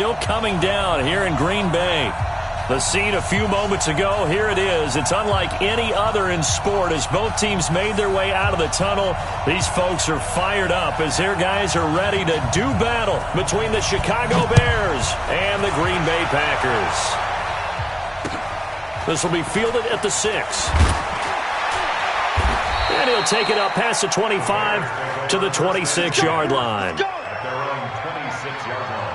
Still coming down here in Green Bay. The scene a few moments ago, here it is. It's unlike any other in sport as both teams made their way out of the tunnel. These folks are fired up as their guys are ready to do battle between the Chicago Bears and the Green Bay Packers. This will be fielded at the 6. And he'll take it up past the 25 to the 26-yard line. At their own 26-yard line.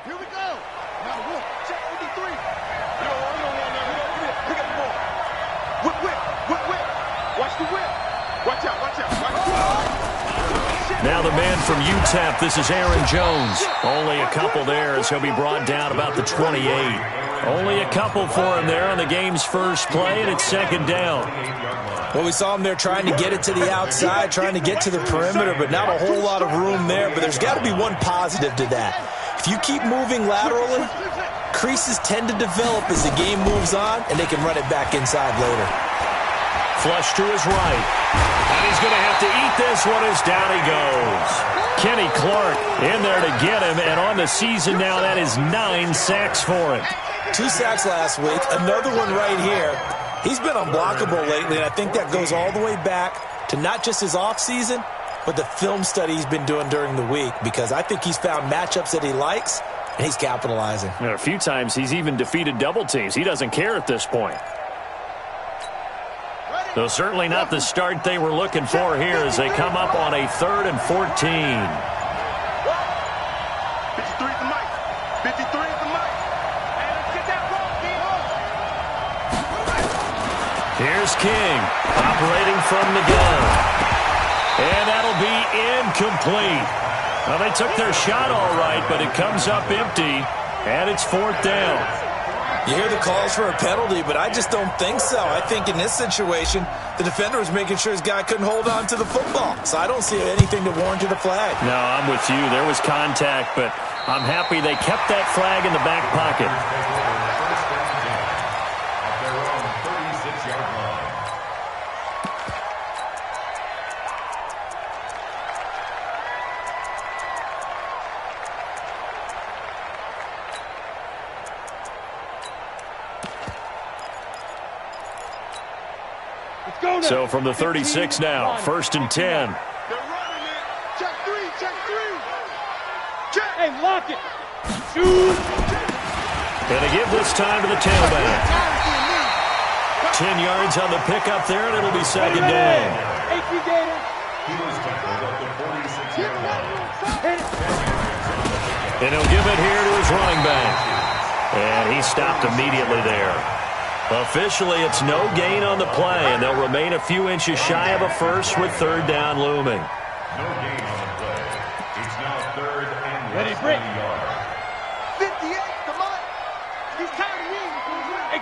Here we go. Now look, check 53. We don't want that. Pick up the ball. Whip. Watch the whip. Watch out. Now the man from UTEP, this is Aaron Jones. Only a couple there as he'll be brought down about the 28. Only a couple for him there on the game's first play, and it's second down. Well, we saw him there trying to get it to the outside, trying to get to the perimeter, but not a whole lot of room there. But there's got to be one positive to that. If you keep moving laterally, creases tend to develop as the game moves on, and they can run it back inside later. Flush to his right. And he's going to have to eat this one as down he goes. Kenny Clark in there to get him, and on the season now, that is 9 sacks for him. 2 sacks last week, another one right here. He's been unblockable lately, and I think that goes all the way back to not just his offseason, but the film study he's been doing during the week, because I think he's found matchups that he likes, and he's capitalizing. And a few times he's even defeated double teams. He doesn't care at this point. Though certainly not the start they were looking for here as they come up on a 3rd and 14. 53 at the mic. 53 at the mic. And let's get that ball, King. Here's King operating from the gun. And that'll be incomplete. Well, they took their shot all right, but it comes up empty, and it's 4th down. You hear the calls for a penalty, but I just don't think so. I think in this situation, the defender was making sure his guy couldn't hold on to the football. So I don't see anything to warrant a flag. No, I'm with you. There was contact, but I'm happy they kept that flag in the back pocket. At their own 36-yard line. So from the 36 now, 1st and 10. They're running it. Check 3. Check. Hey, lock it. Shoot. And they give this time to the tailback. 10 yards on the pickup there, and it'll be 2nd down. He was tackled at the 46-yard line. And he'll give it here to his running back. And he stopped immediately there. Officially, it's no gain on the play, and they'll remain a few inches shy of a first with 3rd down looming. No gain on the play. It's now 3rd and Ready, less Brick. than a yard. 58, come on. He's counting in.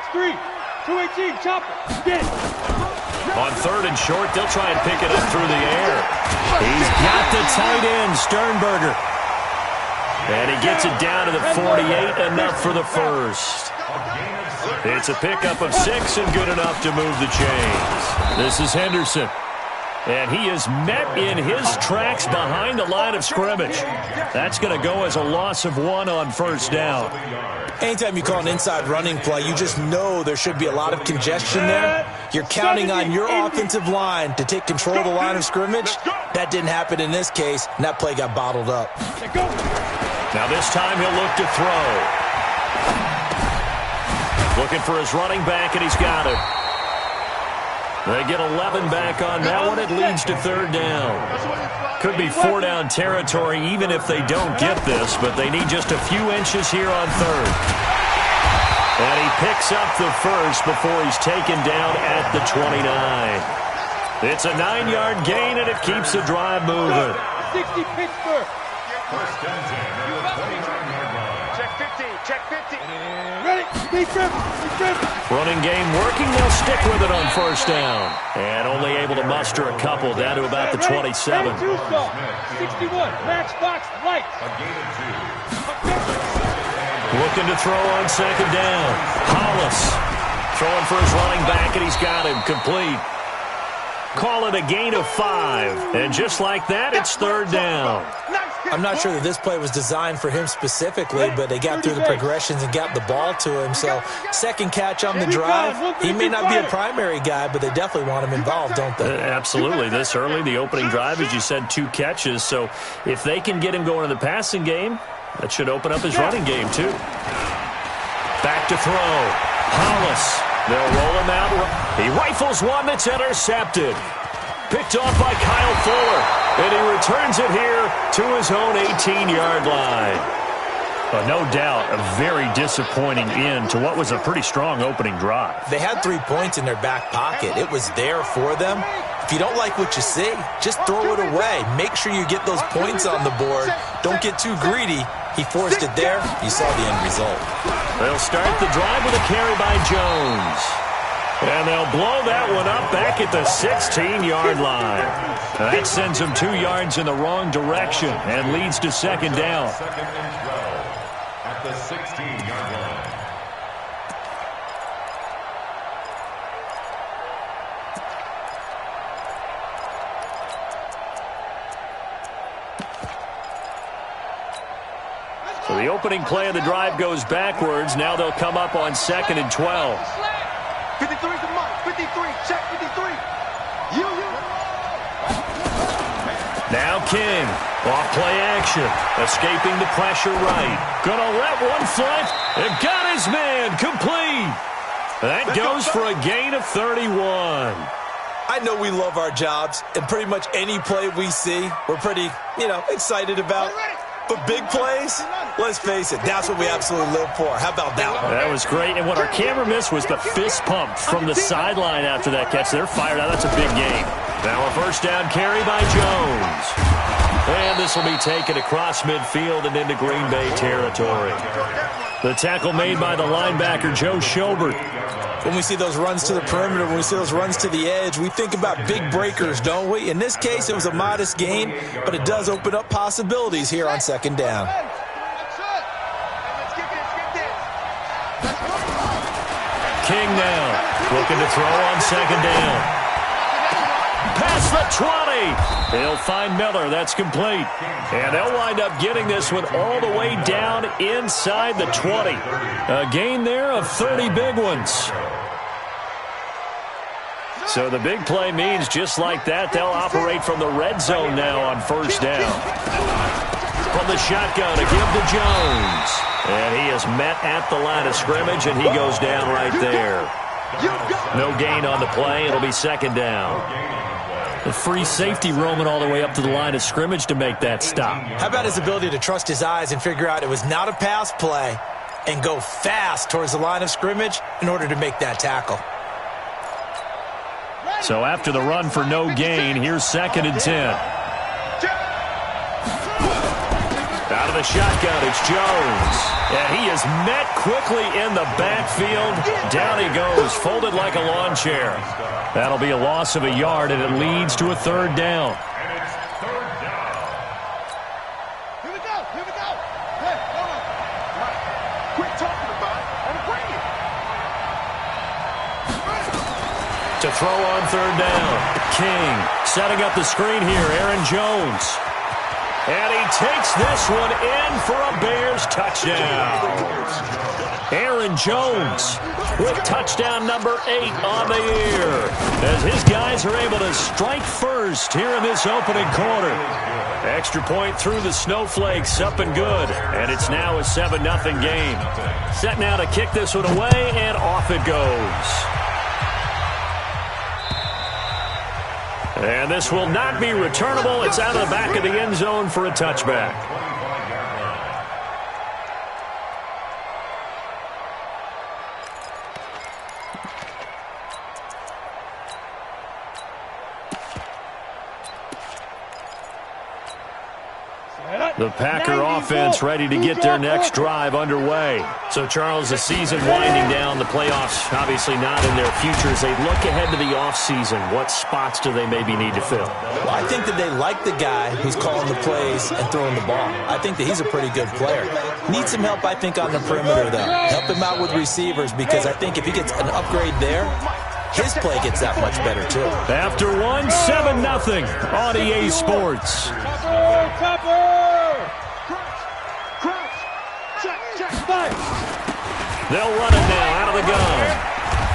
X3, 218, chopper. Get it. On 3rd and short, they'll try and pick it up through the air. He's got the tight end, Sternberger. And he gets it down to the 48, enough for the first. It's a pickup of 6 and good enough to move the chains. This is Henderson. And he is met in his tracks behind the line of scrimmage. That's going to go as a loss of 1 on 1st down. Anytime you call an inside running play, you just know there should be a lot of congestion there. You're counting on your offensive line to take control of the line of scrimmage. That didn't happen in this case, and that play got bottled up. Now this time he'll look to throw. Looking for his running back, and he's got it. They get 11 back on that one. It leads to 3rd down. Could be 4-down territory even if they don't get this, but they need just a few inches here on 3rd. And he picks up the first before he's taken down at the 29. It's a 9-yard gain, and it keeps the drive moving. 60 Pittsburgh. 1st and 10 at the 29-yard line. Check 15. Check 50. Ready? Running game working. They'll stick with it on first down. And only able to muster a couple down to about the 27. 61. Matchbox lights. A gain of 2. Looking to throw on second down. Hollis throwing for his running back, and he's got him complete. Call it a gain of 5. And just like that, it's third down. I'm not sure that this play was designed for him specifically, but they got through the progressions and got the ball to him. So second catch on the drive. He may not be a primary guy, but they definitely want him involved, don't they? Absolutely. This early, the opening drive, as you said, 2 catches. So if they can get him going in the passing game, that should open up his running game, too. Back to throw. Hollis. They'll roll him out. He rifles one that's intercepted. Picked off by Kyle Fuller. And he returns it here to his own 18-yard line. But no doubt, a very disappointing end to what was a pretty strong opening drive. They had 3 points in their back pocket. It was there for them. If you don't like what you see, just throw it away. Make sure you get those points on the board. Don't get too greedy. He forced it there. You saw the end result. They'll start the drive with a carry by Jones. And they'll blow that one up back at the 16-yard line. That sends them 2 yards in the wrong direction and leads to second down. Second and 12 at the 16-yard line. So the opening play of the drive goes backwards. Now they'll come up on second and 12. 53 to Mike. 53. Check 53. Now King. Off play action. Escaping the pressure right. Gonna let one flip. And got his man complete. That goes for a gain of 31. I know we love our jobs, and pretty much any play we see, we're pretty, excited about. But big plays, let's face it, that's what we absolutely live for. How about that one? That was great. And what our camera missed was the fist pump from the sideline after that catch. They're fired out. That's a big game. Now a first down carry by Jones. And this will be taken across midfield and into Green Bay territory. The tackle made by the linebacker, Joe Schobert. When we see those runs to the perimeter, when we see those runs to the edge, we think about big breakers, don't we? In this case, it was a modest gain, but it does open up possibilities here on second down. King now, looking to throw on second down. Past the 20. They'll find Miller. That's complete. And they'll wind up getting this one all the way down inside the 20. A gain there of 30 big ones. So the big play means just like that, they'll operate from the red zone now on first down. From the shotgun to give to Jones. And he is met at the line of scrimmage, and he goes down right there. No gain on the play. It'll be second down. The free safety roaming all the way up to the line of scrimmage to make that stop. How about his ability to trust his eyes and figure out it was not a pass play and go fast towards the line of scrimmage in order to make that tackle. So after the run for no gain, here's second and 10. Out of the shotgun, it's Jones. And he is met quickly in the backfield. Down he goes, folded like a lawn chair. That'll be a loss of a yard, and it leads to a third down. And it's third down. Here we go. Hey, hold on. Mike, quit talking about it and bring it. To throw on third down, King setting up the screen here, Aaron Jones. And he takes this one in for a Bears touchdown. Aaron Jones with touchdown number 8 on the year, as his guys are able to strike first here in this opening quarter. Extra point through the snowflakes, up and good. And it's now a 7-0 game. Set now to kick this one away, and off it goes. And this will not be returnable. It's out of the back of the end zone for a touchback. The Packer offense ready to get their next drive underway. So, Charles, the season winding down, the playoffs obviously not in their future. As they look ahead to the offseason, what spots do they maybe need to fill? Well, I think that they like the guy who's calling the plays and throwing the ball. I think that he's a pretty good player. Needs some help, I think, on the perimeter, though. Help him out with receivers, because I think if he gets an upgrade there, his play gets that much better, too. After one, 7-0 on EA Sports. They'll run it now out of the gun.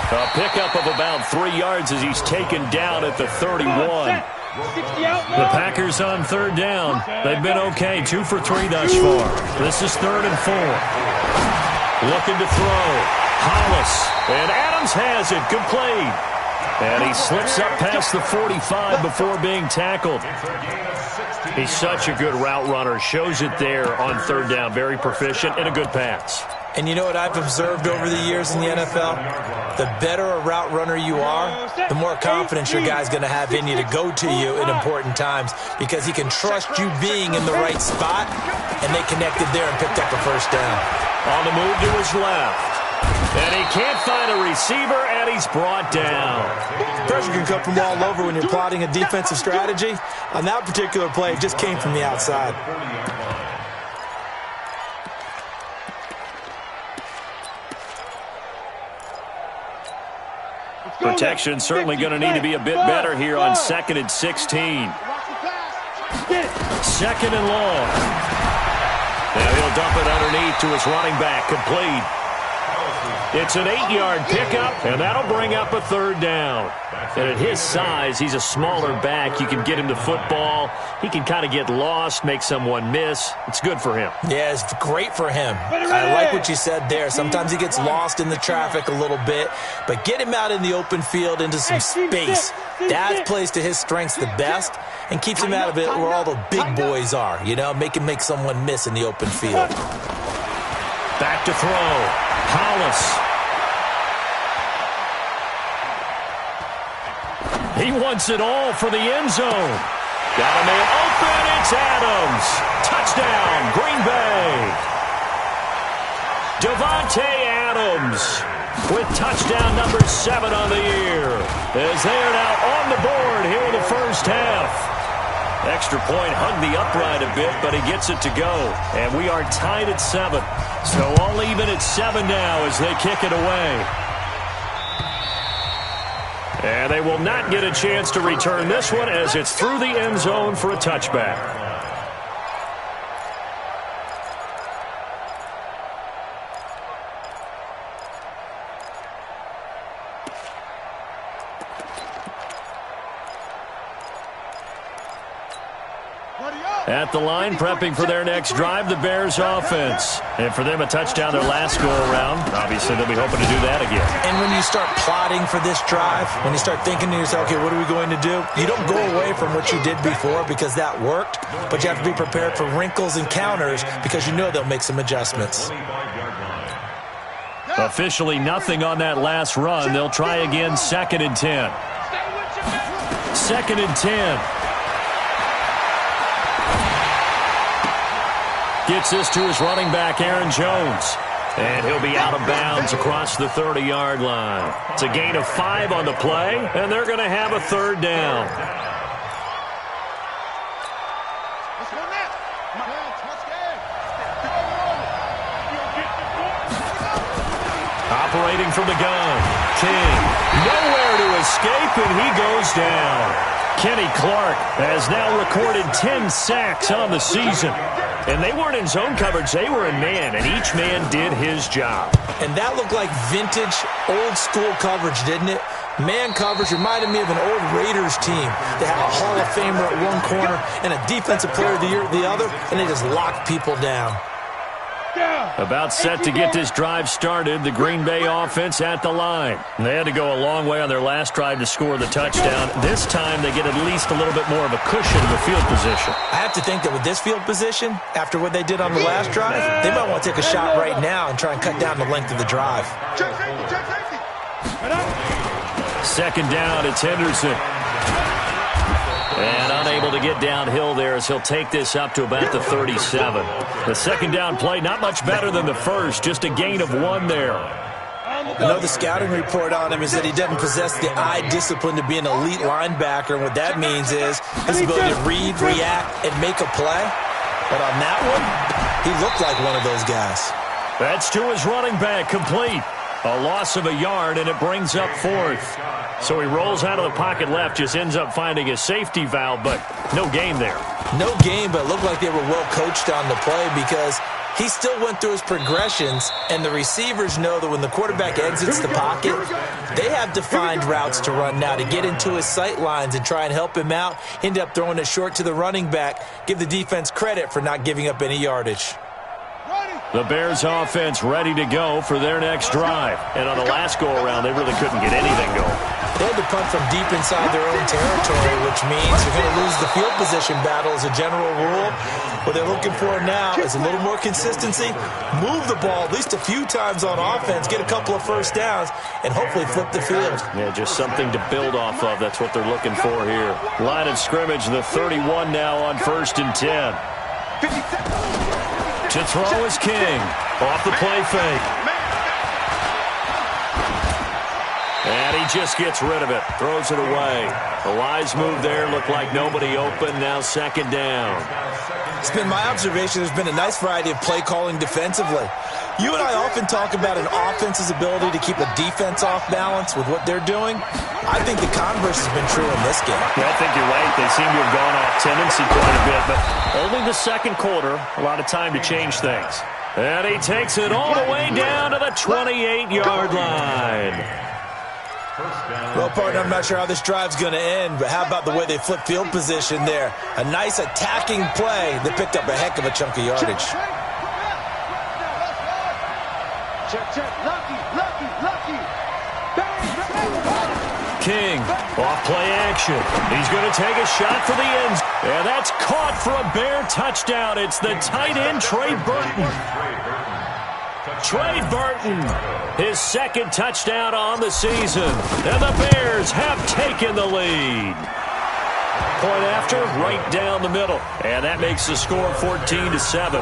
A pickup of about 3 yards as he's taken down at the 31. The Packers on third down. They've been okay, 2 for 3 thus far. This is 3rd and 4. Looking to throw. Hollis. And Adams has it. Complete. And he slips up past the 45 before being tackled. He's such a good route runner. Shows it there on third down. Very proficient and a good pass. And you know what I've observed over the years in the NFL? The better a route runner you are, the more confidence your guy's going to have in you to go to you in important times, because he can trust you being in the right spot, and they connected there and picked up a first down. On the move to his left. And he can't find a receiver, and he's brought down. Pressure can come from all over when you're plotting a defensive strategy. On that particular play, it just came from the outside. Protection certainly going to need to be a bit better here on 2nd and 16. 2nd and long. Now he'll dump it underneath to his running back. Complete. It's an 8-yard pickup, and that'll bring up a 3rd down. And at his size, he's a smaller back. You can get him to football. He can kind of get lost, make someone miss. It's good for him. Yeah, it's great for him. I like what you said there. Sometimes he gets lost in the traffic a little bit, but get him out in the open field into some space. That plays to his strengths the best and keeps him out of it where all the big boys are, you know, make someone miss in the open field. Back to throw. Hollis. He wants it all for the end zone. Got a man open. It's Adams. Touchdown, Green Bay. Devontae Adams with touchdown number 7 on the year. As they are now on the board here in the first half. Extra point hugged the upright a bit, but he gets it to go. And we are tied at 7. So all even at 7 now as they kick it away. And they will not get a chance to return this one as it's through the end zone for a touchback. At the line, prepping for their next drive, the Bears offense. And for them, a touchdown their last go-around. Obviously, they'll be hoping to do that again. And when you start plotting for this drive, when you start thinking to yourself, okay, what are we going to do? You don't go away from what you did before because that worked, but you have to be prepared for wrinkles and counters because you know they'll make some adjustments. Officially nothing on that last run. They'll try again, 2nd and 10. 2nd and 10. Gets this to his running back, Aaron Jones. And he'll be out of bounds across the 30-yard line. It's a gain of 5 on the play, and they're going to have a 3rd down. Operating from the gun. King. Nowhere to escape, and he goes down. Kenny Clark has now recorded 10 sacks on the season. And they weren't in zone coverage. They were in man, and each man did his job. And that looked like vintage, old-school coverage, didn't it? Man coverage reminded me of an old Raiders team. They had a Hall of Famer at one corner and a Defensive Player of the Year at the other, and they just locked people down. About set to get this drive started, the Green Bay offense at the line. They had to go a long way on their last drive to score the touchdown. This time they get at least a little bit more of a cushion in the field position. I have to think that with this field position, after what they did on the last drive, they might want to take a shot right now and try and cut down the length of the drive. 2nd down, it's Henderson. And unable to get downhill there as he'll take this up to about the 37. The second down play, not much better than the first, just a gain of 1 there. Another scouting report on him is that he doesn't possess the eye discipline to be an elite linebacker, and what that means is his ability to read, react, and make a play. But on that one, he looked like one of those guys. That's to his running back, complete. A loss of a yard, and it brings up 4th. So he rolls out of the pocket left, just ends up finding a safety valve, but no gain there. No gain, but it looked like they were well coached on the play because he still went through his progressions, and the receivers know that when the quarterback exits the pocket, they have defined routes to run now to get into his sight lines and try and help him out. End up throwing it short to the running back. Give the defense credit for not giving up any yardage. The Bears offense ready to go for their next drive. And on the last go-around, they really couldn't get anything going. They had to punt from deep inside their own territory, which means you're going to lose the field position battle as a general rule. What they're looking for now is a little more consistency, move the ball at least a few times on offense, get a couple of first downs, and hopefully flip the field. Yeah, just something to build off of. That's what they're looking for here. Line of scrimmage, the 31 now on 1st and 10. To throw is King. Off the play fake. And he just gets rid of it. Throws it away. A wise move there. Looked like nobody open. Now 2nd down. It's been my observation there's been a nice variety of play calling defensively. You and I often talk about an offense's ability to keep a defense off balance with what they're doing. I think the converse has been true in this game. Yeah, I think you're right. They seem to have gone off tendency quite a bit, but only the second quarter. A lot of time to change things. And he takes it all the way down to the 28-yard line. Well, partner, I'm not sure how this drive's going to end, but how about the way they flip field position there? A nice attacking play that picked up a heck of a chunk of yardage. King, off play action. He's going to take a shot for the end. And that's caught for a Bear touchdown. It's the tight end, Trey Burton. Trey Burton, his 2nd touchdown on the season. And the Bears have taken the lead. Point after, right down the middle. And that makes the score 14-7.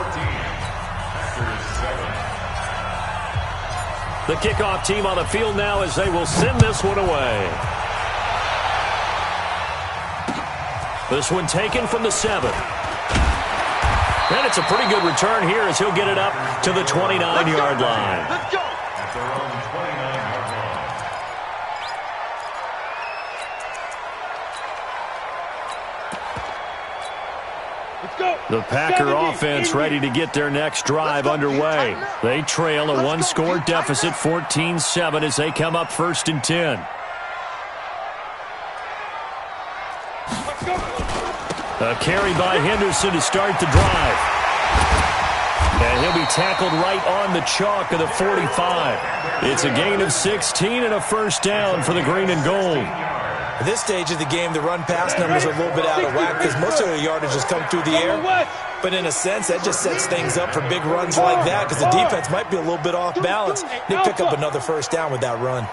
The kickoff team on the field now as they will send this one away. This one taken from the 7. And it's a pretty good return here as he'll get it up to the 29-yard line. Let's go. At their own 29-yard line. Let's go. The Packer offense ready to get their next drive underway. They trail a one-score deficit, 14-7, as they come up 1st and 10. A carry by Henderson to start the drive. And he'll be tackled right on the chalk of the 45. It's a gain of 16 and a first down for the green and gold. At this stage of the game, the run-pass numbers are a little bit out of whack because most of their yardage has come through the air. But in a sense, that just sets things up for big runs like that because the defense might be a little bit off balance. They pick up another first down with that run.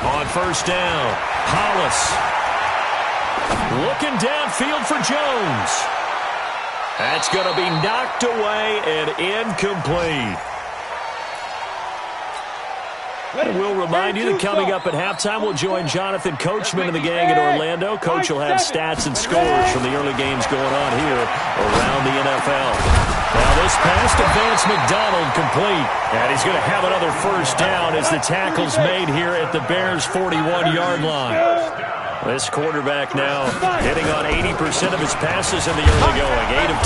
On 1st down, Hollis looking downfield for Jones. That's going to be knocked away and incomplete. And we'll remind you that coming up at halftime, we'll join Jonathan Coachman and the gang in Orlando. Coach will have stats and scores from the early games going on here around the NFL. Now this pass to Vance McDonald complete. And he's going to have another first down as the tackle's made here at the Bears' 41-yard line. This quarterback now hitting on 80% of his passes in the early going. 8 of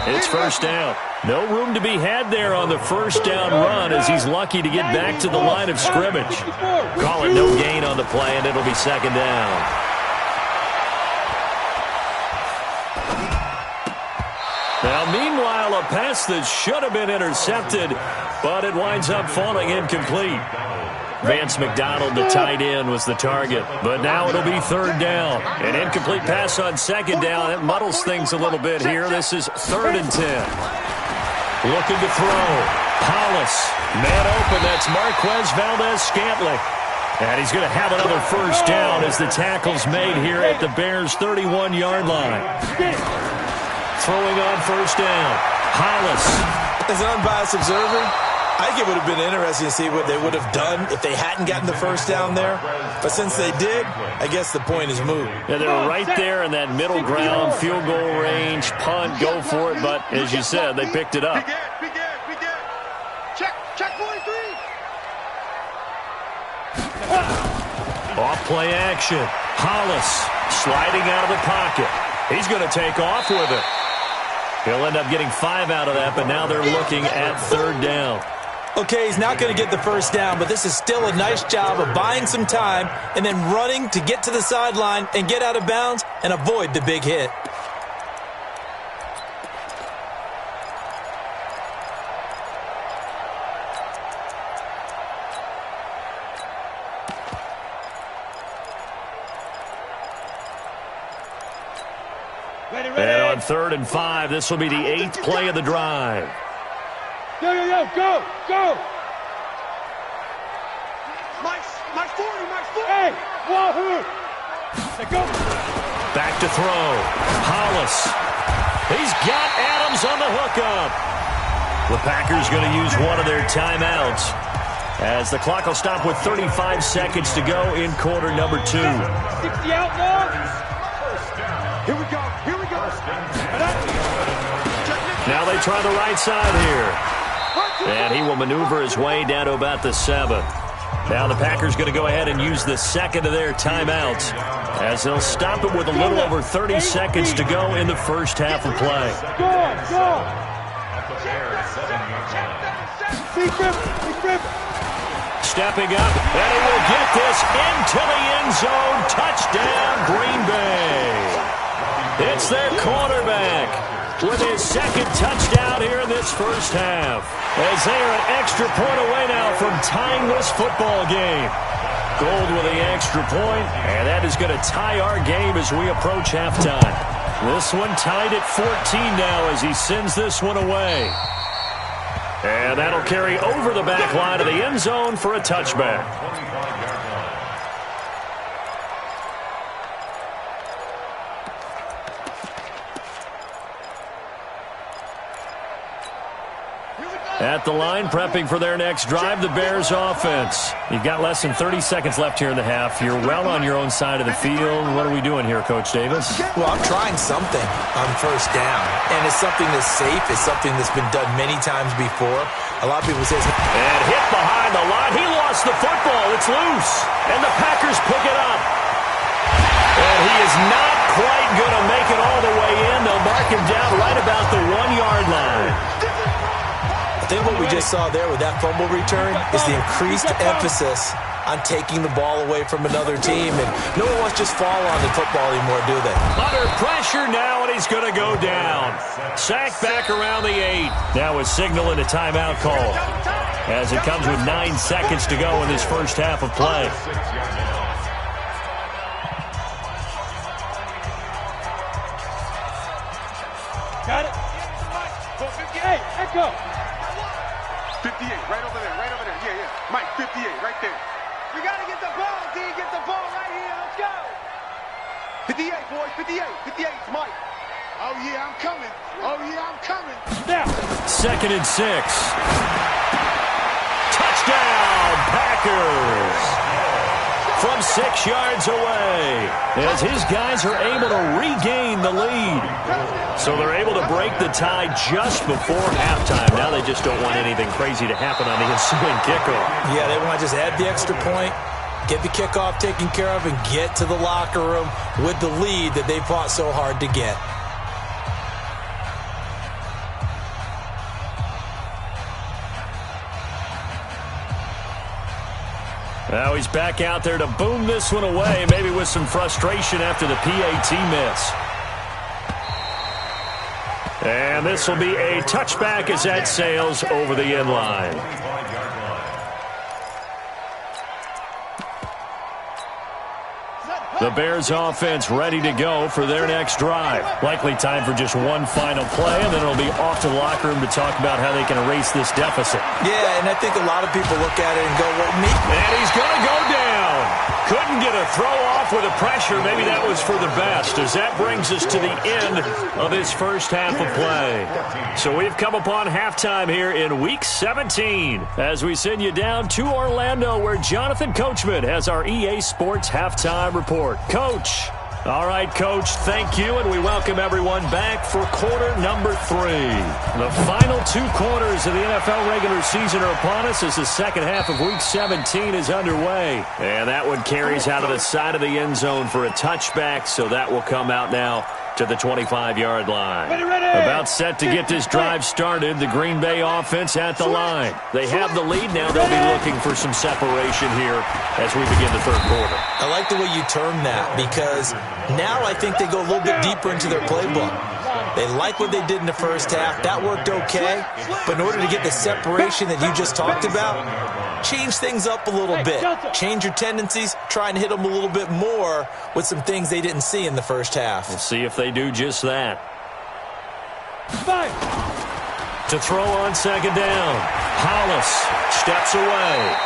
10. It's first down. No room to be had there on the first down run as he's lucky to get back to the line of scrimmage. Call it no gain on the play, and it'll be 2nd down. Now, meanwhile, a pass that should have been intercepted, but it winds up falling incomplete. Vance McDonald, the tight end, was the target. But now it'll be 3rd down. An incomplete pass on 2nd down. It muddles things a little bit here. This is 3rd and 10. Looking to throw. Hollis. Man open. That's Marquez Valdez-Scantling. And he's going to have another first down as the tackle's made here at the Bears' 31-yard line. Throwing on first down. Hollis. As an unbiased observer, I think it would have been interesting to see what they would have done if they hadn't gotten the first down there. But since they did, I guess the point is moot. Yeah, they were right there in that middle ground, field goal range, punt, go for it. But as you said, they picked it up. Big Ed. Check 43. Off play action. Hollis sliding out of the pocket. He's going to take off with it. He'll end up getting 5 out of that, but now they're looking at third down. Okay, he's not going to get the first down, but this is still a nice job of buying some time and then running to get to the sideline and get out of bounds and avoid the big hit. And on 3rd and 5, this will be the 8th play of the drive. Go. Mike's 40. Hey, wahoo. Go. Back to throw. Hollis. He's got Adams on the hookup. The Packers going to use one of their timeouts as the clock will stop with 35 seconds to go in quarter number 2. 60 out now. Here we go. Now they try the right side here. And he will maneuver his way down to about the 7. Now the Packers going to go ahead and use the second of their timeouts as they'll stop it with a little over 30 seconds to go in the first half of play. Go. Stepping up, and he will get this into the end zone. Touchdown, Green Bay. It's their quarterback with his second touchdown here in this first half. As they are an extra point away now from tying this football game. Gold with the extra point, and that is going to tie our game as we approach halftime. This one tied at 14 now as he sends this one away. And that'll carry over the back line of the end zone for a touchback. At the line, prepping for their next drive, the Bears offense. You've got less than 30 seconds left here in the half. You're well on your own side of the field. What are we doing here, Coach Davis? Well, I'm trying something on first down, and it's something that's safe. It's something that's been done many times before. A lot of people say... And hit behind the line. He lost the football. It's loose. And the Packers pick it up. And he is not quite going to make it all the way in. They'll mark him down right about the 1-yard line. I think what we just saw there with that fumble return is the increased emphasis on taking the ball away from another team. And no one wants to just fall on the football anymore, do they? Under pressure now, and he's going to go down. Sacked back around the 8. Now a signal and a timeout call as it comes with 9 seconds to go in this first half of play. Got it. 58, echo. 58, right over there. Yeah. Mike, 58, right there. We got to get the ball, D. Get the ball right here. Let's go. 58, boys. 58 is Mike. Oh, yeah, I'm coming. Now. 2nd and 6. Touchdown, Packers. From 6 yards away as his guys are able to regain the lead. So they're able to break the tie just before halftime. Now they just don't want anything crazy to happen on the ensuing kickoff. Yeah, they want to just add the extra point, get the kickoff taken care of, and get to the locker room with the lead that they fought so hard to get. Now he's back out there to boom this one away, maybe with some frustration after the PAT miss. And this will be a touchback as that sails over the end line. The Bears offense ready to go for their next drive. Likely time for just one final play, and then it'll be off to the locker room to talk about how they can erase this deficit. Yeah, and I think a lot of people look at it and go, well, me. And he's going to go down. Couldn't get a throw off with the pressure. Maybe that was for the best, as that brings us to the end of this first half of play. So we've come upon halftime here in Week 17 as we send you down to Orlando, where Jonathan Coachman has our EA Sports Halftime Report. Coach. All right, Coach, thank you, and we welcome everyone back for quarter number 3. The final 2 quarters of the NFL regular season are upon us as the second half of Week 17 is underway. And that one carries out of the side of the end zone for a touchback, so that will come out now to the 25-yard line. Ready. About set to get this drive started, the Green Bay offense at the line. They have the lead now. They'll be looking for some separation here as we begin the third quarter. I like the way you term that, because now I think they go a little bit deeper into their playbook. They like what they did in the first half. That worked okay. But in order to get the separation that you just talked about, change things up a little bit. Change your tendencies, try and hit them a little bit more with some things they didn't see in the first half. We'll see if they do just that. To throw on second down. Hollis steps away.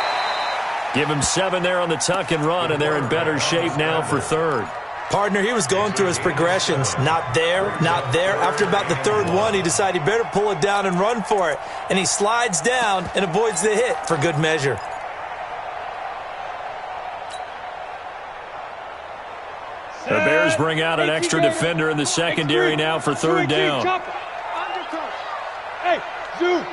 Give him 7 there on the tuck and run, and they're in better shape now for third. Partner, he was going through his progressions. Not there, not there. After about the third one, he decided he better pull it down and run for it. And he slides down and avoids the hit for good measure. The Bears bring out an extra defender in the secondary now for third down. Hey, zoom.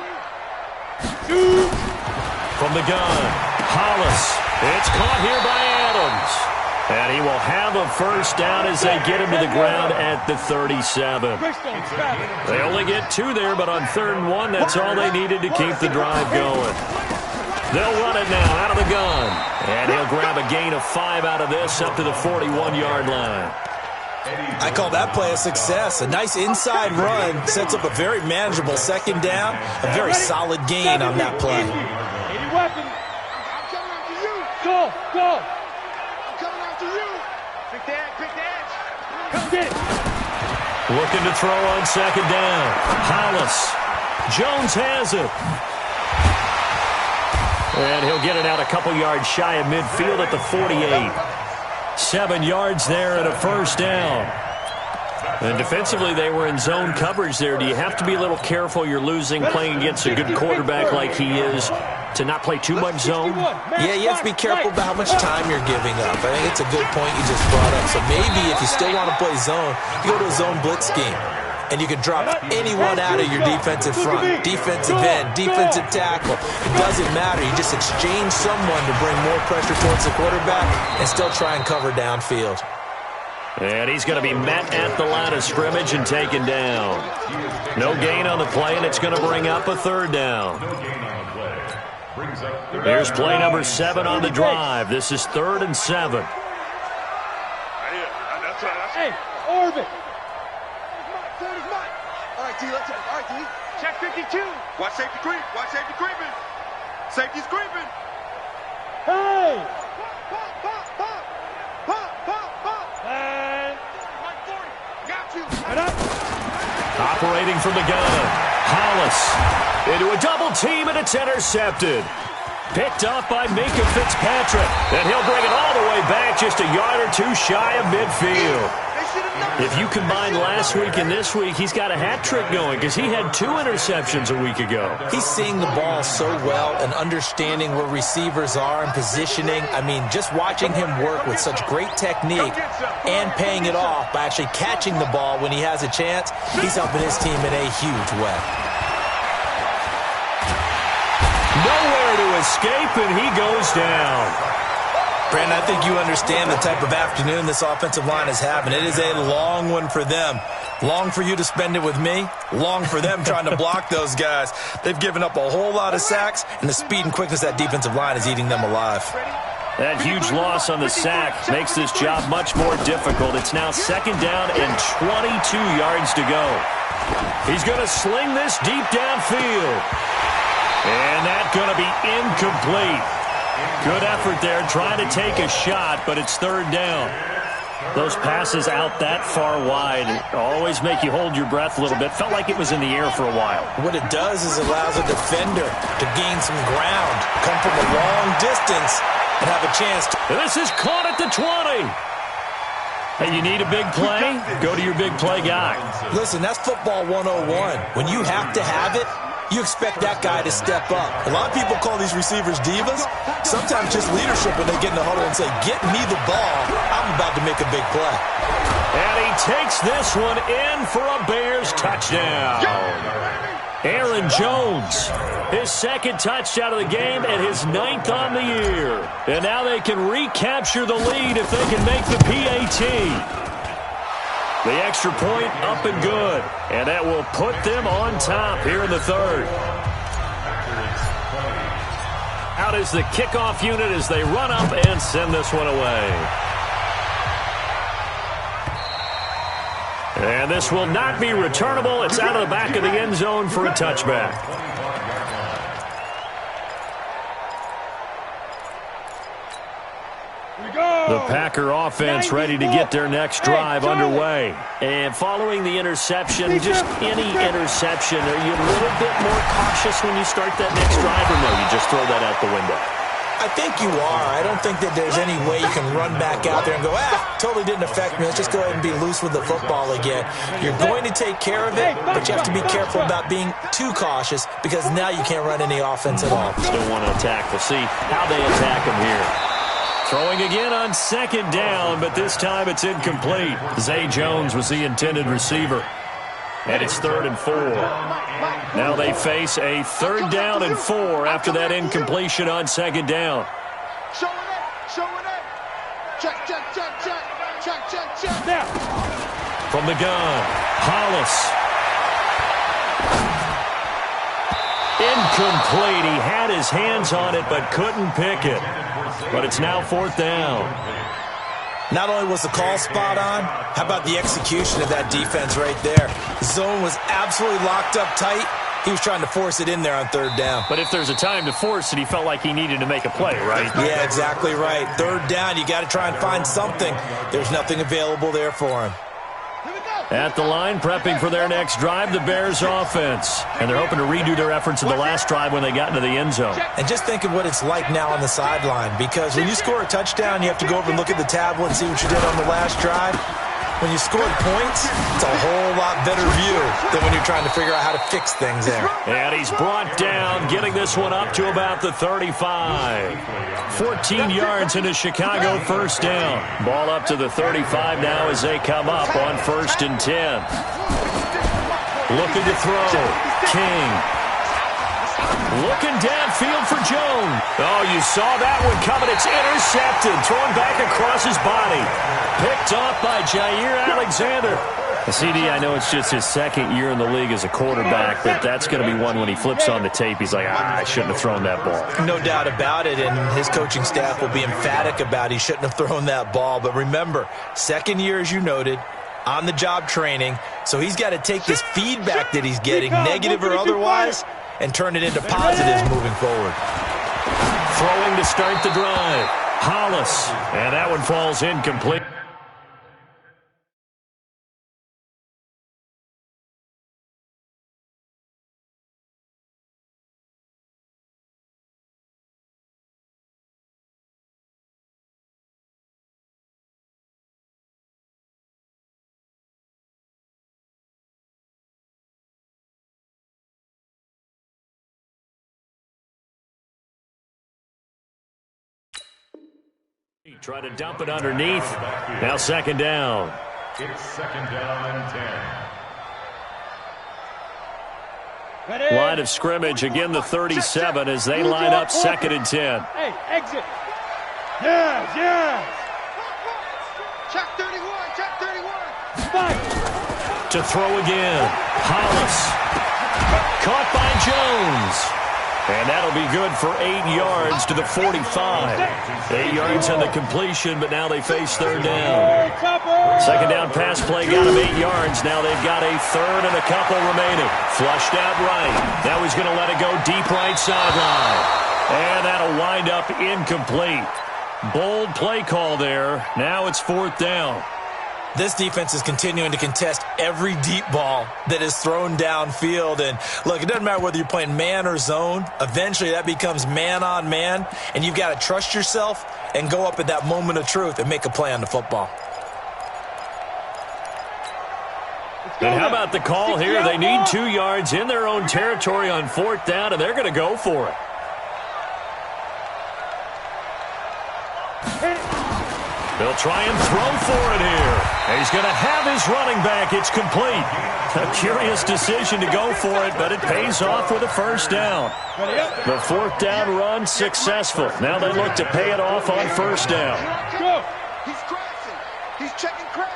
From the gun, Hollis. It's caught here by Adams. And he will have a first down as they get him to the ground at the 37. They only get 2 there, but on 3rd and 1, that's all they needed to keep the drive going. They'll run it now out of the gun. And he'll grab a gain of 5 out of this up to the 41-yard line. I call that play a success. A nice inside run sets up a very manageable second down. A very solid gain on that play. Go. Looking to throw on second down. Hollis. Jones has it. And he'll get it out a couple yards shy of midfield at the 48. 7 yards there and a first down. And defensively, they were in zone coverage there. Do you have to be a little careful? You're losing playing against a good quarterback like he is to not play too much zone? Yeah, you have to be careful about how much time you're giving up. I think it's a good point you just brought up. So maybe if you still want to play zone, you go to a zone blitz scheme. And you can drop anyone out of your defensive front, defensive end, defensive tackle. It doesn't matter. You just exchange someone to bring more pressure towards the quarterback and still try and cover downfield. And he's going to be met at the line of scrimmage and taken down. No gain on the play, and it's going to bring up a third down. Here's play number 7 on the drive. This is 3rd and 7. Hey, Orbit. All right, D. Check 52. Watch safety creep. Watch safety creeping. Safety's creeping. Hey. Pop. And Got you. right up. Operating from the gun. Hollis into a double team, and it's intercepted. Picked up by Minka Fitzpatrick. And he'll bring it all the way back just a yard or 2 shy of midfield. If you combine last week and this week, he's got a hat trick going because he had 2 interceptions a week ago. He's seeing the ball so well and understanding where receivers are and positioning. I mean, just watching him work with such great technique and paying it off by actually catching the ball when he has a chance, he's helping his team in a huge way. Nowhere to escape, and he goes down. Brandon, I think you understand the type of afternoon this offensive line is having. It is a long one for them. Long for you to spend it with me. Long for them trying to block those guys. They've given up a whole lot of sacks, and the speed and quickness of that defensive line is eating them alive. That huge loss on the sack makes this job much more difficult. It's now 2nd down and 22 yards to go. He's going to sling this deep downfield. And that's going to be incomplete. Good effort there, trying to take a shot, but it's 3rd down. Those passes out that far wide always make you hold your breath a little bit. Felt like it was in the air for a while. What it does is allows a defender to gain some ground, come from a long distance, and have a chance to... And this is caught at the 20. Hey, you need a big play? Go to your big play guy. Listen, that's football 101. When you have to have it, you expect that guy to step up. A lot of people call these receivers divas. Sometimes just leadership when they get in the huddle and say, get me the ball. I'm about to make a big play. And he takes this one in for a Bears touchdown. Aaron Jones, his second touchdown of the game and his 9th on the year. And now they can recapture the lead if they can make the PAT. The extra point up and good. And that will put them on top here in the third. Out is the kickoff unit as they run up and send this one away. And this will not be returnable. It's out of the back of the end zone for a touchback. The Packer offense ready to get their next drive underway. And following the interception, just any interception, are you a little bit more cautious when you start that next drive, or no, you just throw that out the window? I think you are. I don't think that there's any way you can run back out there and go, totally didn't affect me. Let's just go ahead and be loose with the football again. You're going to take care of it, but you have to be careful about being too cautious because now you can't run any offense at all. Still want to attack. We'll see how they attack him here. Throwing again on second down, but this time it's incomplete. Zay Jones was the intended receiver. And it's 3rd and 4. Now they face a 3rd down and 4 after that incompletion on second down. Show it up. Check. Now. From the gun, Hollis. Incomplete. He had his hands on it but couldn't pick it. But it's now 4th down. Not only was the call spot on, how about the execution of that defense right there? The zone was absolutely locked up tight. He was trying to force it in there on 3rd down. But if there's a time to force it, he felt like he needed to make a play, right? Yeah, exactly right. 3rd down, you got to try and find something. There's nothing available there for him. At the line, prepping for their next drive, the Bears offense. And they're hoping to redo their efforts in the last drive when they got into the end zone. And just think of what it's like now on the sideline. Because when you score a touchdown, you have to go over and look at the tablet and see what you did on the last drive. When you scored points, it's a whole lot better view than when you're trying to figure out how to fix things there. And he's brought down, getting this one up to about the 35. 14 yards into Chicago, 1st down. Ball up to the 35 now as they come up on 1st and 10. Looking to throw. King. Looking downfield for Jones. Oh, you saw that one coming. It's intercepted. Thrown back across his body. Picked off by Jair Alexander. CD, I know it's just his 2nd year in the league as a quarterback, but that's going to be one when he flips on the tape. He's like, I shouldn't have thrown that ball. No doubt about it, and his coaching staff will be emphatic about he shouldn't have thrown that ball. But remember, 2nd year, as you noted, on-the-job training, so he's got to take this feedback that he's getting, negative or otherwise, and turn it into positives moving forward. Throwing to start the drive. Hollis, and that one falls incomplete. Try to dump it underneath. Now 2nd down. It's 2nd down and 10. Line of scrimmage, again the 37 as they line up 2nd and 10. Hey, exit. Yes. Check 31, check 31. Spike. To throw again. Hollis. Caught by Jones. And that'll be good for 8 yards to the 45. 8 yards on the completion, but now they face 3rd down. 2nd down pass play got them 8 yards. Now they've got a 3rd and a couple remaining. Flushed out right. Now he's going to let it go deep right sideline. And that'll wind up incomplete. Bold play call there. Now it's 4th down. This defense is continuing to contest every deep ball that is thrown downfield. And look, it doesn't matter whether you're playing man or zone. Eventually that becomes man on man, and you've got to trust yourself and go up at that moment of truth and make a play on the football. And how about the call here? They need 2 yards in their own territory on 4th down, and they're going to go for it. They'll try and throw for it here. And he's going to have his running back. It's complete. A curious decision to go for it, but it pays off with a 1st down. The 4th down run successful. Now they look to pay it off on 1st down. Go. He's crashing. He's checking crash.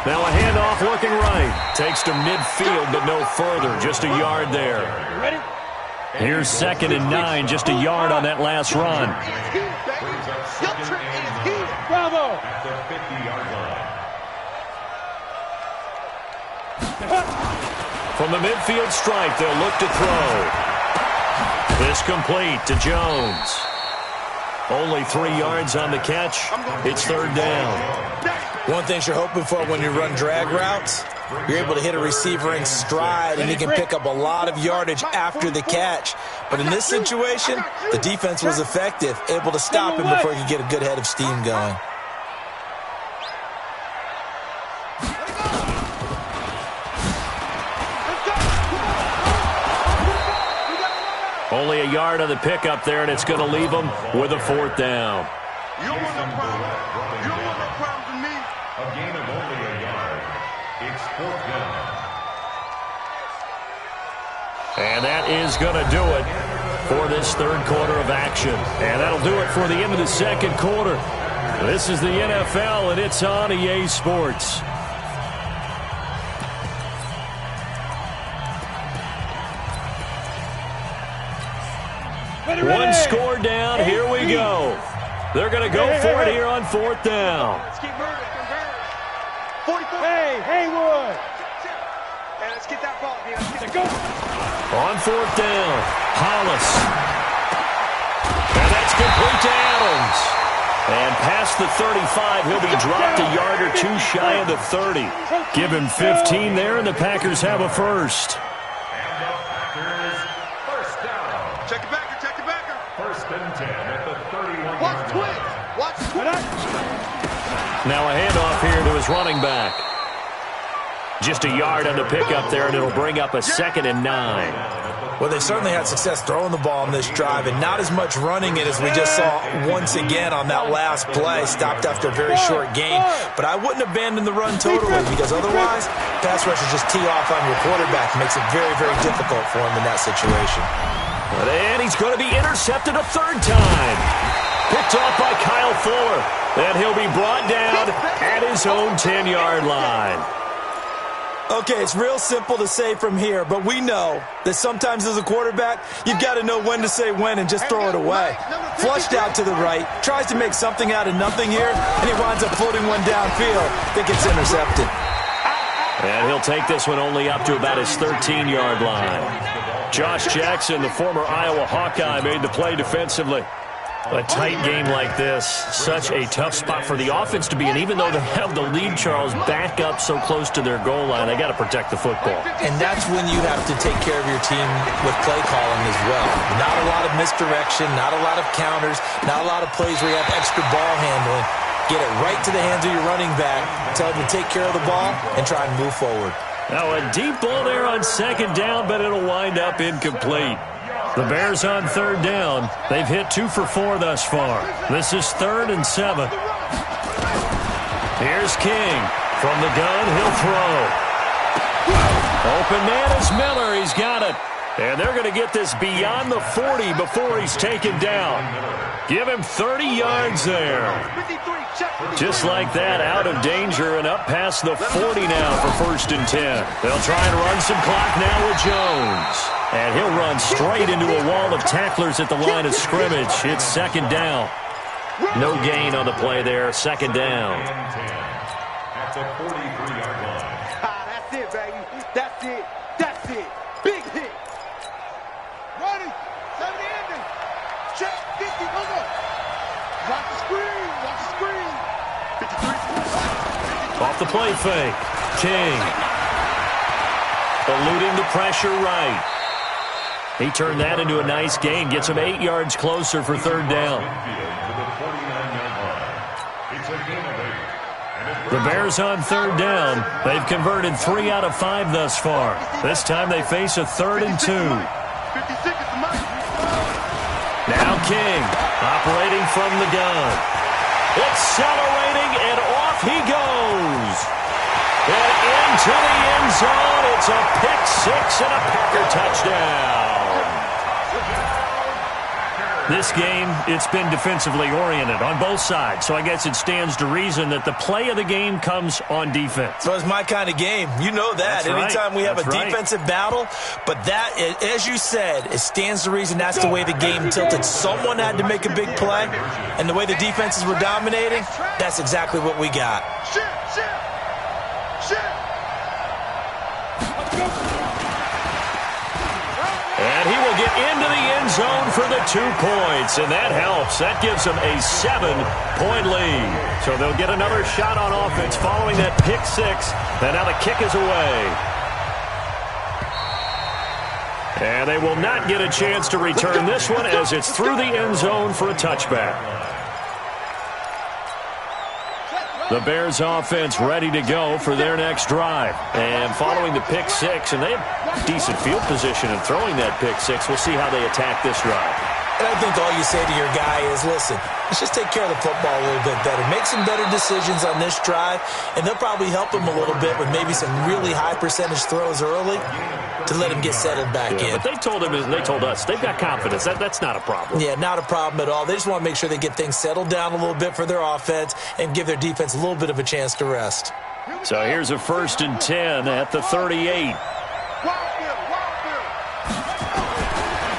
Now a handoff looking right. Takes to midfield, but no further. Just a yard there. Ready? Here's 2nd and 9. Just a yard on that last run. Bravo. At the 50-yard line. From the midfield stripe, they'll look to throw. This complete to Jones. Only 3 yards on the catch. It's 3rd down. One thing you're hoping for when you run drag routes, you're able to hit a receiver in stride, and he can pick up a lot of yardage after the catch. But in this situation, the defense was effective, able to stop him before he could get a good head of steam going. Only a yard on the pickup there, and it's going to leave them with a 4th down. You don't want no problem. You don't want no problem to me. A gain of only a yard. It's 4th down. And that is going to do it for this 3rd quarter of action. And that'll do it for the end of the 2nd quarter. This is the NFL, and it's on EA Sports. One score down. Here we go. They're going to go for it here on 4th down. Let's keep moving. 44. Hey, Haywood. Hey, let's get that ball, D. Let's get it. Go. On 4th down, Hollis. And that's complete to Adams. And past the 35, he'll be dropped a yard or 2 shy of the 30. Give him 15 there, and the Packers have a 1st. And the Packers, 1st down. Check it back. Check it back. 1st and 10 at the 31-yard Watch line. twitch. Watch twitch. Now a handoff here to his running back. Just a yard on the pickup there, and it'll bring up a 2nd and 9. Well, they certainly had success throwing the ball on this drive, and not as much running it as we just saw once again on that last play. Stopped after a very short gain. But I wouldn't abandon the run totally, because otherwise, pass rushers just tee off on your quarterback. It makes it very, very difficult for him in that situation. And he's going to be intercepted a 3rd time. Picked off by Kyle Fuller. And he'll be brought down at his own 10-yard line. Okay, it's real simple to say from here, but we know that sometimes as a quarterback, you've got to know when to say when and just throw it away. Flushed out to the right, tries to make something out of nothing here, and he winds up floating one downfield that gets intercepted. And he'll take this one only up to about his 13-yard line. Josh Jackson, the former Iowa Hawkeye, made the play defensively. A tight game like this, such a tough spot for the offense to be in. Even though they have the lead, Charles, back up so close to their goal line, they got to protect the football. And that's when you have to take care of your team with play calling as well. Not a lot of misdirection, not a lot of counters, not a lot of plays where you have extra ball handling. Get it right to the hands of your running back, tell him to take care of the ball, and try and move forward. Now a deep ball there on 2nd down, but it'll wind up incomplete. The Bears on 3rd down. They've hit 2 for 4 thus far. This is 3rd and 7. Here's King. From the gun, he'll throw. Open man is Miller. He's got it. And they're going to get this beyond the 40 before he's taken down. Give him 30 yards there. Just like that, out of danger and up past the 40 now for 1st and 10. They'll try and run some clock now with Jones. And he'll run straight into a wall of tacklers at the line of scrimmage. It's 2nd down. No gain on the play there. 2nd down. At the 43-yard line. That's it, baby. That's it. That's it. Big hit. Ready. 70 ending. Check 50. Come on. Watch the screen. Watch off the play fake. King. Eluding the pressure right. He turned that into a nice gain. Gets him 8 yards closer for third down. The Bears on third down. They've converted 3 out of 5 thus far. This time they face a 3rd and 2. Now King, operating from the gun. Accelerating, and off he goes. And into the end zone. It's a pick 6 and a Packer touchdown. This game, it's been defensively oriented on both sides, so I guess it stands to reason that the play of the game comes on defense. So it's my kind of game. You know that. That's Anytime right. we have That's a right. defensive battle, but that, as you said, it stands to reason that's the way the game tilted. Someone had to make a big play, and the way the defenses were dominating, that's exactly what we got. And he will get into the end zone for the 2 points, and that helps. That gives them a 7-point lead. So they'll get another shot on offense following that pick 6, and now the kick is away. And they will not get a chance to return this one as it's through the end zone for a touchback. The Bears offense ready to go for their next drive. And following the pick 6, and they have decent field position in throwing that pick 6. We'll see how they attack this drive. And I think all you say to your guy is, listen, let's just take care of the football a little bit better. Make some better decisions on this drive, and they'll probably help him a little bit with maybe some really high percentage throws early to let him get settled back in. But they told him, and they told us, they've got confidence. That's not a problem. Yeah, not a problem at all. They just want to make sure they get things settled down a little bit for their offense and give their defense a little bit of a chance to rest. So here's a 1st and 10 at the 38.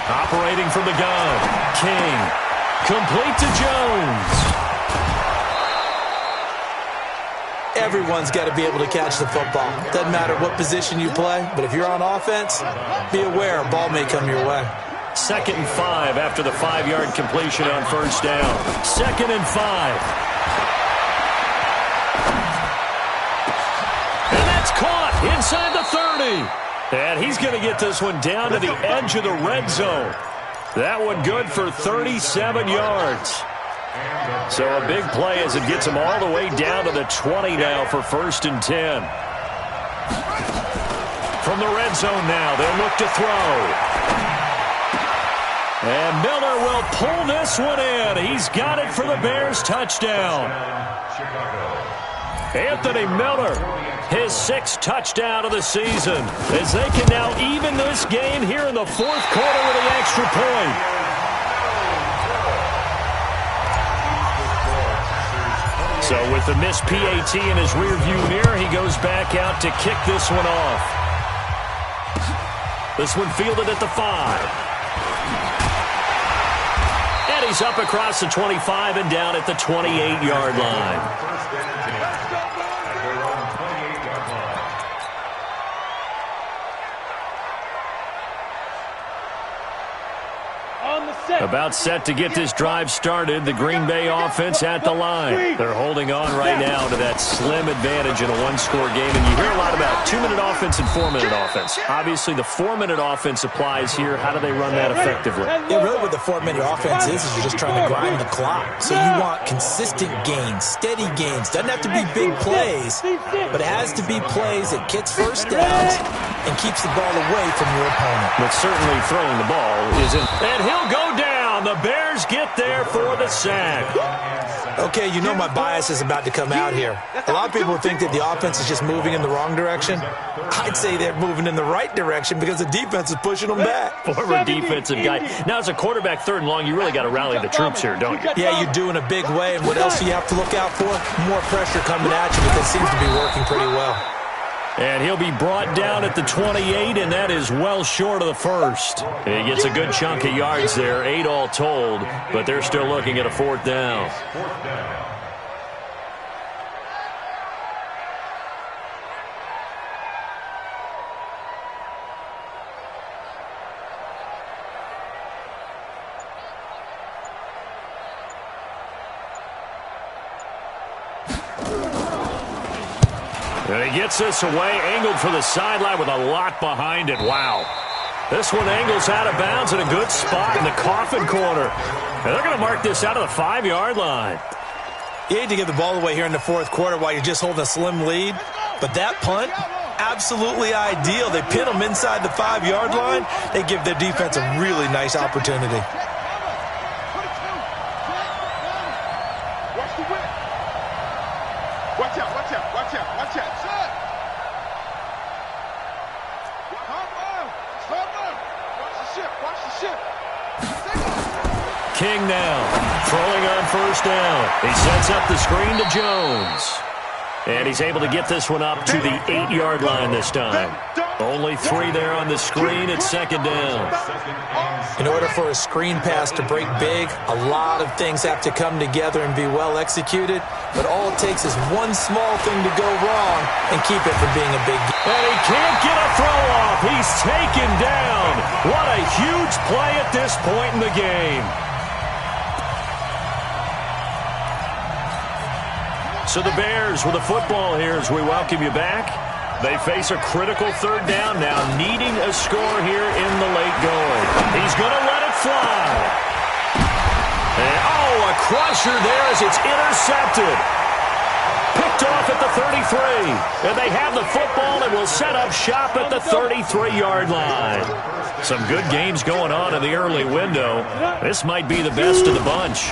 Operating from the gun, King. Complete to Jones. Everyone's got to be able to catch the football. Doesn't matter what position you play, but if you're on offense, be aware a ball may come your way. 2nd and 5 after the 5-yard completion on 1st down. 2nd and 5. And that's caught inside the 30. And he's going to get this one down to the edge of the red zone. That one good for 37 yards. So a big play as it gets him all the way down to the 20 now for 1st and 10. From the red zone now, they'll look to throw. And Miller will pull this one in. He's got it for the Bears touchdown. Anthony Miller, his 6th touchdown of the season, as they can now even this game here in the 4th quarter with the extra point. So with the missed PAT in his rearview mirror, he goes back out to kick this one off. This one fielded at the 5. And he's up across the 25 and down at the 28-yard line. About set to get this drive started. The Green Bay offense at the line. They're holding on right now to that slim advantage in a one-score game. And you hear a lot about 2-minute offense and 4-minute offense. Obviously, the 4-minute offense applies here. How do they run that effectively? Yeah, really what the 4-minute offense is you're just trying to grind the clock. So you want consistent gains, steady gains. Doesn't have to be big plays, but it has to be plays that gets first downs and keeps the ball away from your opponent. But certainly throwing the ball isn't. And he'll go down. The Bears get there for the sack. Okay, you know my bias is about to come out here. A lot of people think that the offense is just moving in the wrong direction. I'd say they're moving in the right direction because the defense is pushing them back. Former defensive guy. Now, as a quarterback, 3rd and long, you really got to rally the troops here, don't you? Yeah, you do in a big way. And what else do you have to look out for? More pressure coming at you, but that seems to be working pretty well. And he'll be brought down at the 28, and that is well short of the 1st. He gets a good chunk of yards there, 8 all told, but they're still looking at a 4th down. And he gets this away, angled for the sideline with a lot behind it. Wow. This one angles out of bounds in a good spot in the coffin corner. And they're going to mark this out of the 5-yard line. You hate to give the ball away here in the fourth quarter while you're just holding a slim lead. But that punt, absolutely ideal. They pin them inside the 5-yard line. They give their defense a really nice opportunity. Watch the whip. Watch out, watch out, watch out, watch out. Watch the ship. King now, throwing on first down. He sets up the screen to Jones. And he's able to get this one up to the 8-yard line this time. Only 3 there on the screen at second down. In order for a screen pass to break big, a lot of things have to come together and be well executed. But all it takes is one small thing to go wrong and keep it from being a big game. And he can't get a throw off. He's taken down. What a huge play at this point in the game. So the Bears with the football here as we welcome you back. They face a critical third down now, needing a score here in the late going. He's going to let it fly. And, a crusher there as it's intercepted. Picked off at the 33. And they have the football and will set up shop at the 33-yard line. Some good games going on in the early window. This might be the best of the bunch.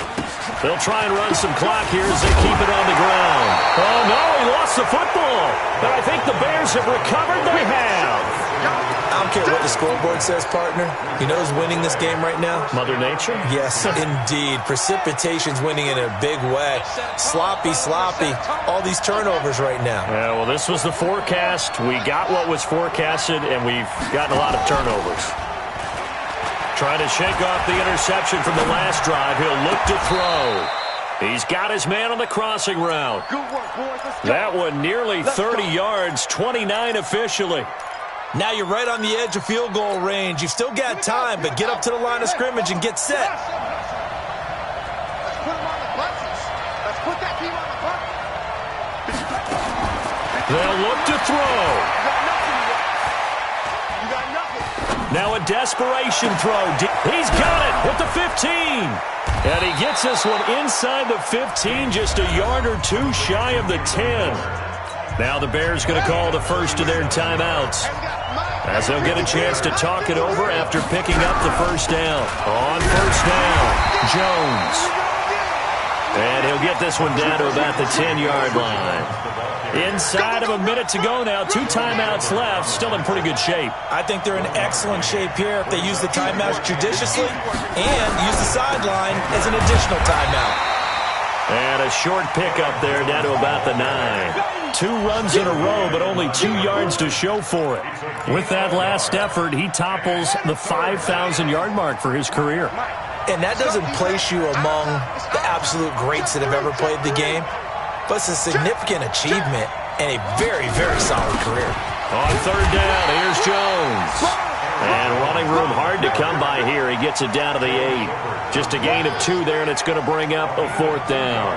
They'll try and run some clock here as they keep it on the ground. Oh, no, he lost the football. But I think the Bears have recovered. They have. I don't care what the scoreboard says, partner. You know who's winning this game right now? Mother Nature? Yes, indeed. Precipitation's winning in a big way. Sloppy. All these turnovers right now. Yeah, well, this was the forecast. We got what was forecasted, and we've gotten a lot of turnovers. Trying to shake off the interception from the last drive. He'll look to throw. He's got his man on the crossing route. Good work, boys. Let's go. That one nearly 30 yards, 29 officially. Now you're right on the edge of field goal range. You've still got time, but get up to the line of scrimmage and get set. Let's put him on the buses. Let's put that team on the bus. They'll look to throw. You got nothing. Now a desperation throw. He's got it at the 15. And he gets this one inside the 15, just a yard or two shy of the 10. Now the Bears going to call the first of their timeouts, as they'll get a chance to talk it over after picking up the first down. On first down, Jones. And he'll get this one down to about the 10-yard line. Inside of a minute to go now, 2 timeouts left, still in pretty good shape. I think they're in excellent shape here if they use the timeouts judiciously and use the sideline as an additional timeout. And a short pickup there down to about the 9. 2 runs in a row, but only 2 yards to show for it. With that last effort, he topples the 5,000-yard mark for his career. And that doesn't place you among the absolute greats that have ever played the game, but it's a significant achievement and a very, very solid career. On third down, here's Jones. And running room hard to come by here. He gets it down to the 8. Just a gain of 2 there, and it's going to bring up a 4th down.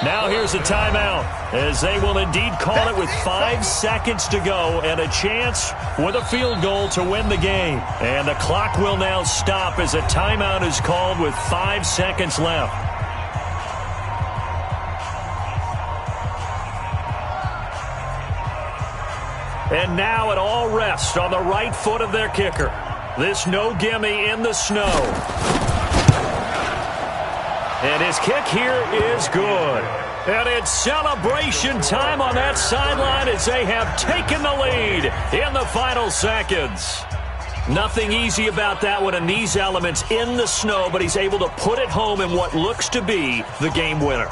Now here's a timeout, as they will indeed call it with 5 seconds to go and a chance with a field goal to win the game. And the clock will now stop as a timeout is called with 5 seconds left. And now it all rests on the right foot of their kicker. This no gimme in the snow. And his kick here is good. And it's celebration time on that sideline as they have taken the lead in the final seconds. Nothing easy about that one in these elements in the snow, but he's able to put it home in what looks to be the game winner.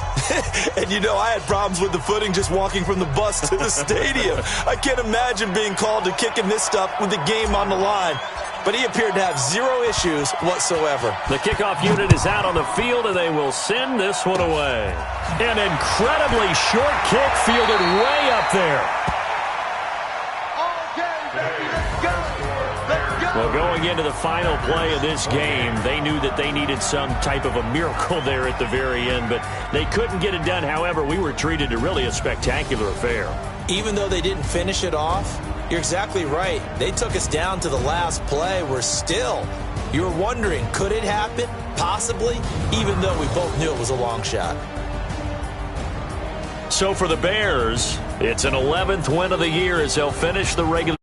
And you know, I had problems with the footing just walking from the bus to the stadium. I can't imagine being called to kicking this stuff with the game on the line. But he appeared to have 0 issues whatsoever. The kickoff unit is out on the field, and they will send this one away. An incredibly short kick fielded way up there. Well, going into the final play of this game, they knew that they needed some type of a miracle there at the very end, but they couldn't get it done. However, we were treated to really a spectacular affair. Even though they didn't finish it off, you're exactly right. They took us down to the last play. We're still, you were wondering, could it happen? Possibly, even though we both knew it was a long shot. So for the Bears, it's an 11th win of the year as they'll finish the regular